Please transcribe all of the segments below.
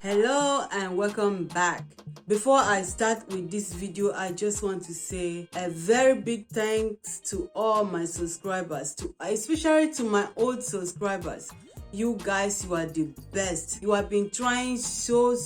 Hello and welcome back. Before I start with this video, I just want to say a very big thanks to all my subscribers, especially to my old subscribers. You guys, you are the best. You have been trying so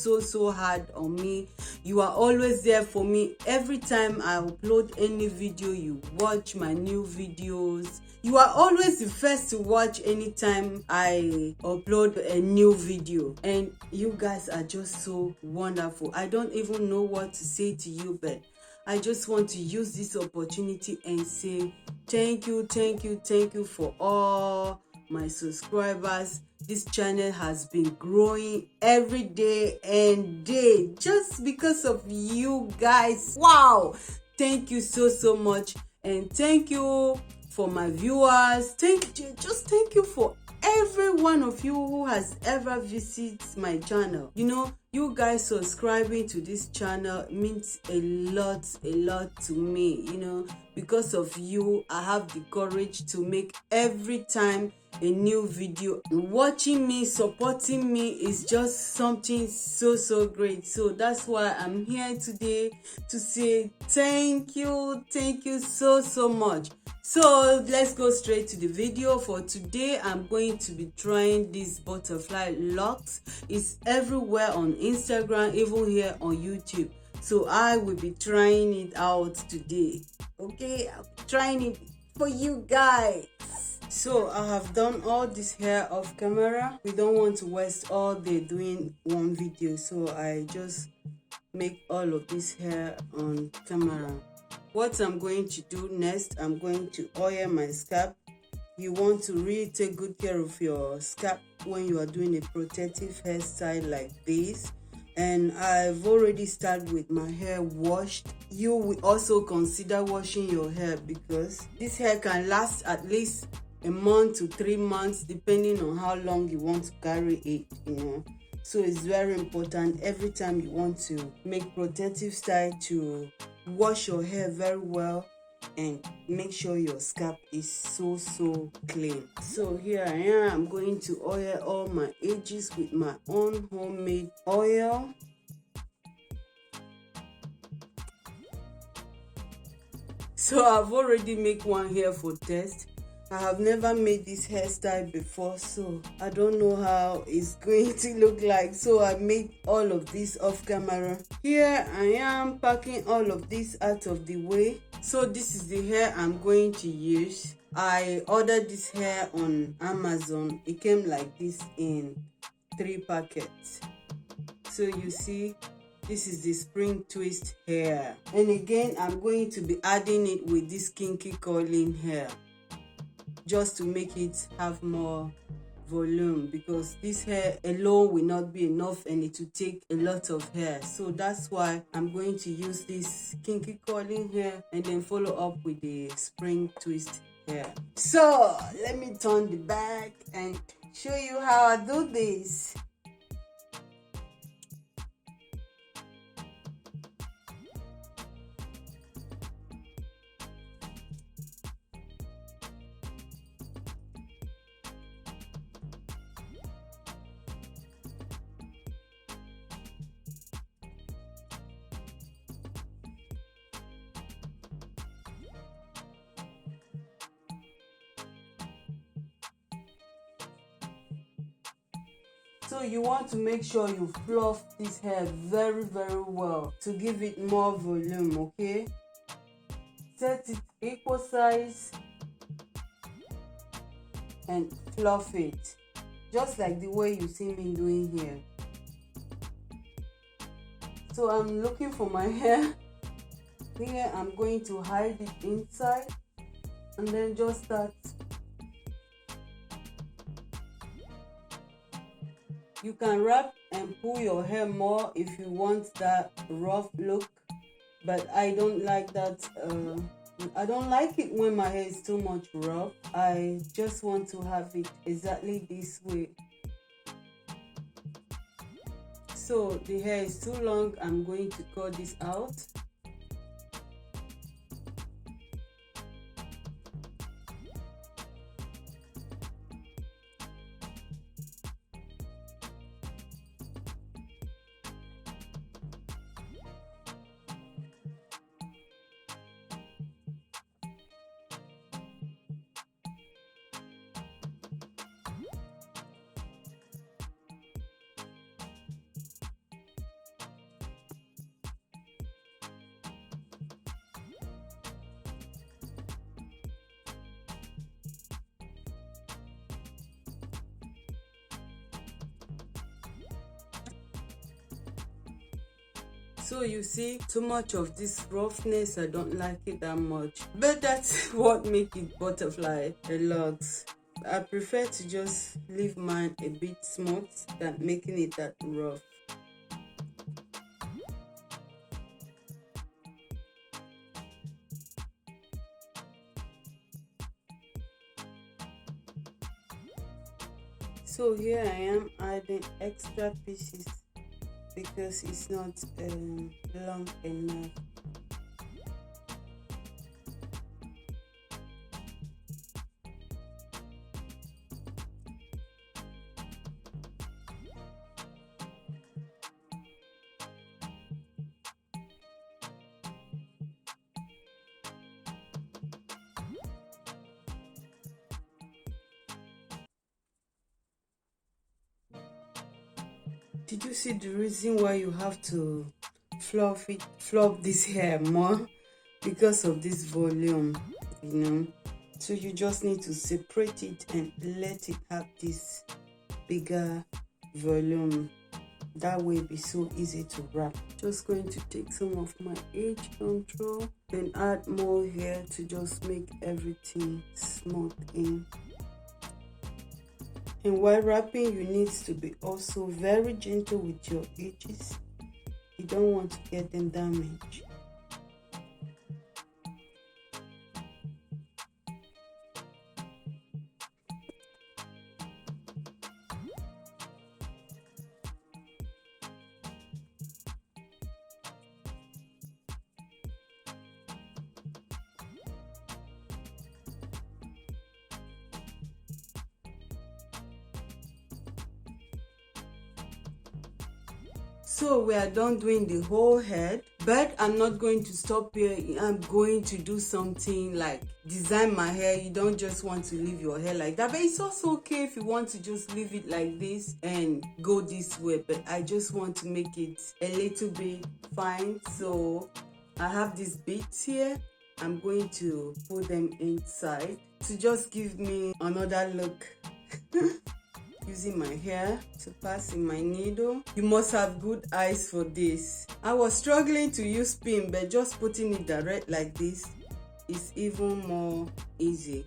hard on me. You are always there for me. Every time I upload any video, you watch my new videos. You are always the first to watch anytime I upload a new video. And you guys are just so wonderful. I don't even know what to say to you, but I just want to use this opportunity and say thank you for all my subscribers. This channel has been growing every day and day just because of you guys. Wow, thank you so much, and thank you for my viewers. Thank you for every one of you who has ever visited my channel. You know, you guys subscribing to this channel means a lot to me. You know, because of you, I have the courage to make every time a new video. Watching me, supporting me is just something so great. So that's why I'm here today to say thank you so much. So let's go straight to the video. For today, I'm going to be trying this butterfly locks. It's everywhere on Instagram, even here on YouTube. So I will be trying it out today. Okay, I'm trying it for you guys. So I have done all this hair off camera. We don't want to waste all day doing one video, so I just make all of this hair on camera. What I'm going to do next, I'm going to oil my scalp. You want to really take good care of your scalp when you are doing a protective hairstyle like this. And I've already started with my hair washed. You will also consider washing your hair because this hair can last at least a month to 3 months depending on how long you want to carry it, you know. So it's very important every time you want to make protective style to wash your hair very well and make sure your scalp is so clean. So here I am. I'm going to oil all my edges with my own homemade oil. So I've already made one here for test. I have never made this hairstyle before, so I don't know how it's going to look like. So I made all of this off camera. Here I am packing all of this out of the way. So this is the hair I'm going to use. I ordered this hair on Amazon. It came like this in 3 packets. So you see, this is the spring twist hair. And again, I'm going to be adding it with this kinky curling hair, just to make it have more volume, because this hair alone will not be enough and it will take a lot of hair. So that's why I'm going to use this kinky curling hair and then follow up with the spring twist hair. So let me turn the back and show you how I do this. So you want to make sure you fluff this hair very well to give it more volume, okay? Set it equal size and fluff it, just like the way you see me doing here. So I'm looking for my hair. Here I'm going to hide it inside and then just start. You can wrap and pull your hair more if you want that rough look, but I don't like that. I don't like it when my hair is too much rough. I just want to have it exactly this way. So the hair is too long. I'm going to cut this out. So you see, too much of this roughness, I don't like it that much, but that's what make it butterfly a lot. I prefer to just leave mine a bit smooth than making it that rough. So here I am adding extra pieces because it's not long enough. Did you see the reason why you have to fluff this hair more? Because of this volume, you know. So you just need to separate it and let it have this bigger volume. That way it'll be so easy to wrap. Just going to take some of my edge control and add more here to just make everything smooth in. And while wrapping, you need to be also very gentle with your edges. You don't want to get them damaged. So we are done doing the whole head, but I'm not going to stop here. I'm going to do something like design my hair. You don't just want to leave your hair like that, but it's also okay if you want to just leave it like this and go this way, but I just want to make it a little bit fine. So I have these beads here. I'm going to put them inside to just give me another look. Using my hair to pass in my needle. You must have good eyes for this. I was struggling to use pin, but just putting it direct like this is even more easy.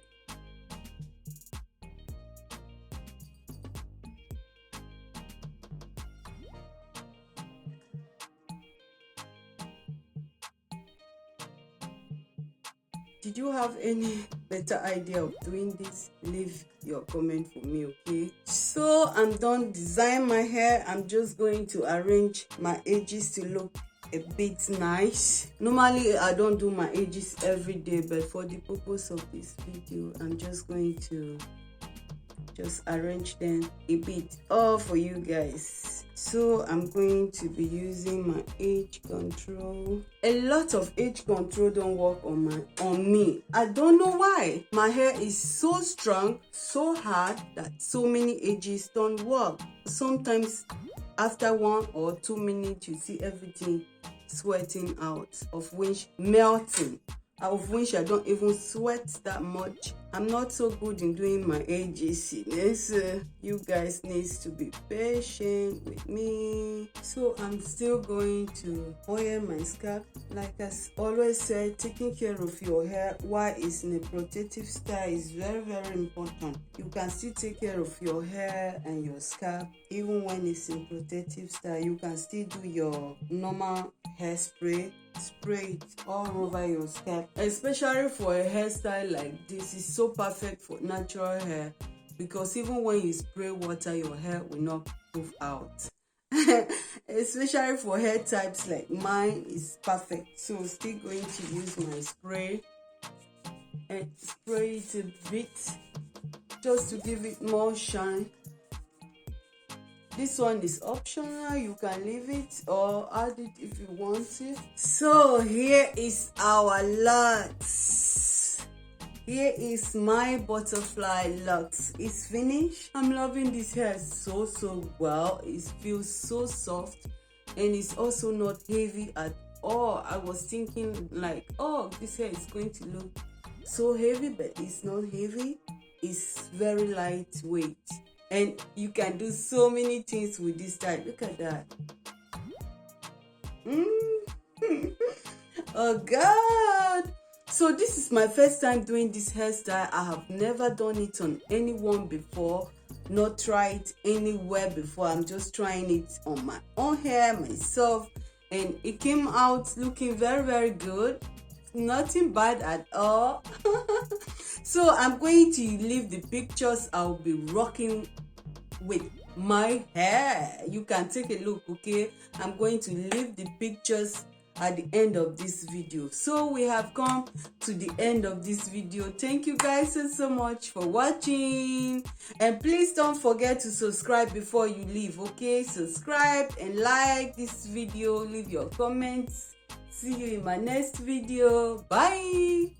Did you have any better idea of doing this? Leave your comment for me, okay? So I'm done designing my hair. I'm just going to arrange my edges to look a bit nice. Normally I don't do my edges every day, but for the purpose of this video, I'm just going to just arrange them a bit all for you guys. So I'm going to be using my edge control. A lot of edge control don't work on me. I don't know why. My hair is so strong, so hard that so many edges don't work. Sometimes after 1 or 2 minutes you see everything sweating out, of which melting, of which I don't even sweat that much. I'm not so good in doing my edges. You guys need to be patient with me. So I'm still going to oil my scalp. Like I always say, taking care of your hair while it's in a protective style is very, very important. You can still take care of your hair and your scalp even when it's in protective style. You can still do your normal hairspray. Spray it all over your scalp, especially for a hairstyle like this. Is so perfect for natural hair because even when you spray water, your hair will not move out. Especially for hair types like mine, is perfect. So still going to use my spray and spray it a bit just to give it more shine. This one is optional. You can leave it or add it if you want it. So here is our locks. Here is my butterfly locks. It's finished. I'm loving this hair so well. It feels so soft and it's also not heavy at all. I was thinking like, oh, this hair is going to look so heavy, but it's not heavy. It's very lightweight. And you can do so many things with this style. Look at that. Oh God. So this is my first time doing this hairstyle. I have never done it on anyone before, not tried it anywhere before. I'm just trying it on my own hair myself, and it came out looking very good. Nothing bad at all. So I'm going to leave the pictures I'll be rocking with my hair. You can take a look, okay? I'm going to leave the pictures at the end of this video. So we have come to the end of this video. Thank you guys so much for watching, and please don't forget to subscribe before you leave, okay? Subscribe and like this video, leave your comments. See you in my next video. Bye.